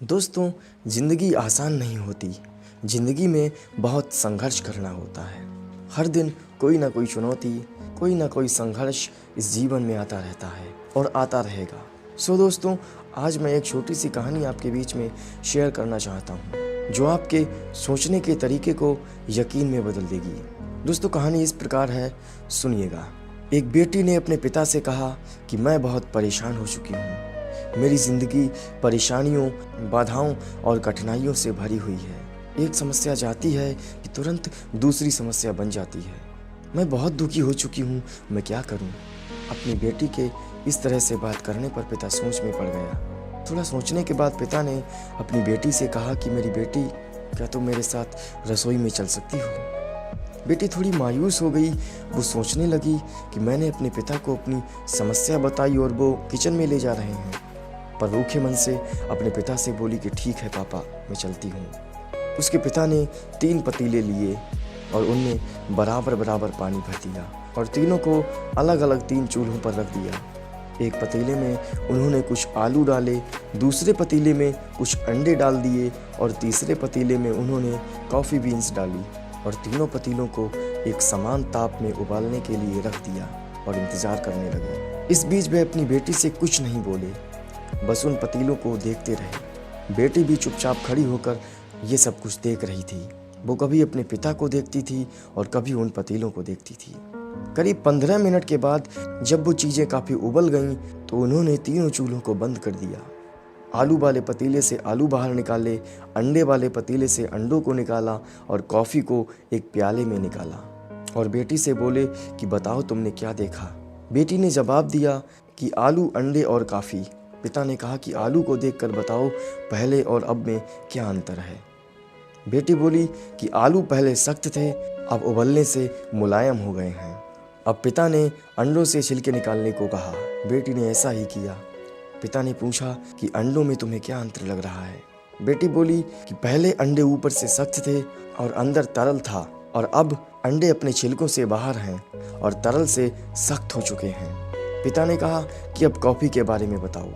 दोस्तों, ज़िंदगी आसान नहीं होती। ज़िंदगी में बहुत संघर्ष करना होता है। हर दिन कोई ना कोई चुनौती, कोई ना कोई संघर्ष इस जीवन में आता रहता है और आता रहेगा। दोस्तों, आज मैं एक छोटी सी कहानी आपके बीच में शेयर करना चाहता हूँ, जो आपके सोचने के तरीके को यकीन में बदल देगी। दोस्तों, कहानी इस प्रकार है, सुनिएगा। एक बेटी ने अपने पिता से कहा कि मैं बहुत परेशान हो चुकी हूँ। मेरी ज़िंदगी परेशानियों, बाधाओं और कठिनाइयों से भरी हुई है। एक समस्या जाती है कि तुरंत दूसरी समस्या बन जाती है। मैं बहुत दुखी हो चुकी हूँ, मैं क्या करूँ? अपनी बेटी के इस तरह से बात करने पर पिता सोच में पड़ गया। थोड़ा सोचने के बाद पिता ने अपनी बेटी से कहा कि मेरी बेटी, क्या तुम मेरे साथ रसोई में चल सकती हो? बेटी थोड़ी मायूस हो गई। वो सोचने लगी कि मैंने अपने पिता को अपनी समस्या बताई और वो किचन में ले जा रहे हैं, पर रूखे मन से अपने पिता से बोली कि ठीक है पापा, मैं चलती हूँ। उसके पिता ने 3 पतीले लिए और उनमें बराबर बराबर पानी भर दिया और तीनों को अलग अलग 3 चूल्हों पर रख दिया। एक पतीले में उन्होंने कुछ आलू डाले, दूसरे पतीले में कुछ अंडे डाल दिए और तीसरे पतीले में उन्होंने कॉफ़ी बीन्स डाली और तीनों पतीलों को एक समान ताप में उबालने के लिए रख दिया और इंतज़ार करने लगे। इस बीच वे अपनी बेटी से कुछ नहीं बोले, बस उन पतीलों को देखते रहे। बेटी भी चुपचाप खड़ी होकर ये सब कुछ देख रही थी। वो कभी अपने पिता को देखती थी और कभी उन पतीलों को देखती थी। करीब 15 मिनट के बाद जब वो चीज़ें काफ़ी उबल गईं तो उन्होंने तीनों चूल्हों को बंद कर दिया। आलू वाले पतीले से आलू बाहर निकाले, अंडे वाले पतीले से अंडों को निकाला और कॉफ़ी को एक प्याले में निकाला और बेटी से बोले कि बताओ तुमने क्या देखा? बेटी ने जवाब दिया कि आलू, अंडे और कॉफ़ी। पिता ने कहा कि आलू को देखकर बताओ पहले और अब में क्या अंतर है? बेटी बोली कि आलू पहले सख्त थे, अब उबलने से मुलायम हो गए हैं। अब पिता ने अंडों से छिलके निकालने को कहा। बेटी ने ऐसा ही किया। पिता ने पूछा कि अंडों में तुम्हें क्या अंतर लग रहा है? बेटी बोली कि पहले अंडे ऊपर से सख्त थे और अंदर तरल था और अब अंडे अपने छिलकों से बाहर हैं और तरल से सख्त हो चुके हैं। पिता ने कहा कि अब कॉफ़ी के बारे में बताओ।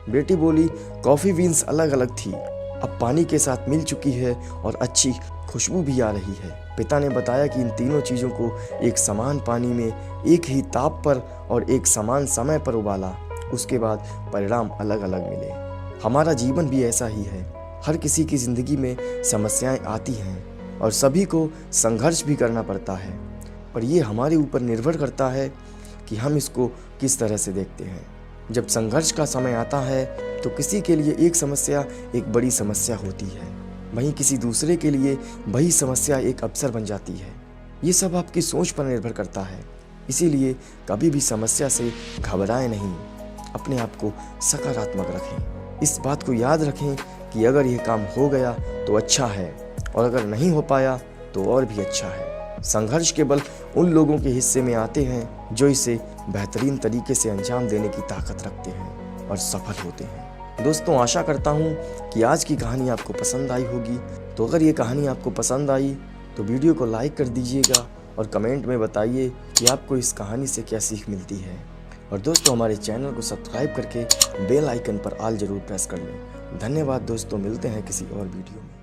बेटी बोली कॉफ़ी बीन्स अलग अलग थी, अब पानी के साथ मिल चुकी है और अच्छी खुशबू भी आ रही है। पिता ने बताया कि इन तीनों चीज़ों को एक समान पानी में एक ही ताप पर और एक समान समय पर उबाला, उसके बाद परिणाम अलग अलग मिले। हमारा जीवन भी ऐसा ही है। हर किसी की ज़िंदगी में समस्याएं आती हैं और सभी को संघर्ष भी करना पड़ता है, और ये हमारे ऊपर निर्भर करता है कि हम इसको किस तरह से देखते हैं। जब संघर्ष का समय आता है तो किसी के लिए एक समस्या एक बड़ी समस्या होती है, वहीं किसी दूसरे के लिए वही समस्या एक अवसर बन जाती है। ये सब आपकी सोच पर निर्भर करता है। इसीलिए कभी भी समस्या से घबराएं नहीं, अपने आप को सकारात्मक रखें। इस बात को याद रखें कि अगर यह काम हो गया तो अच्छा है और अगर नहीं हो पाया तो और भी अच्छा है। संघर्ष केवल उन लोगों के हिस्से में आते हैं जो इसे बेहतरीन तरीके से अंजाम देने की ताकत रखते हैं और सफल होते हैं। दोस्तों, आशा करता हूँ कि आज की कहानी आपको पसंद आई होगी। तो अगर ये कहानी आपको पसंद आई तो वीडियो को लाइक कर दीजिएगा और कमेंट में बताइए कि आपको इस कहानी से क्या सीख मिलती है। और दोस्तों, हमारे चैनल को सब्सक्राइब करके बेल आइकन पर ऑल जरूर प्रेस कर लें। धन्यवाद दोस्तों, मिलते हैं किसी और वीडियो में।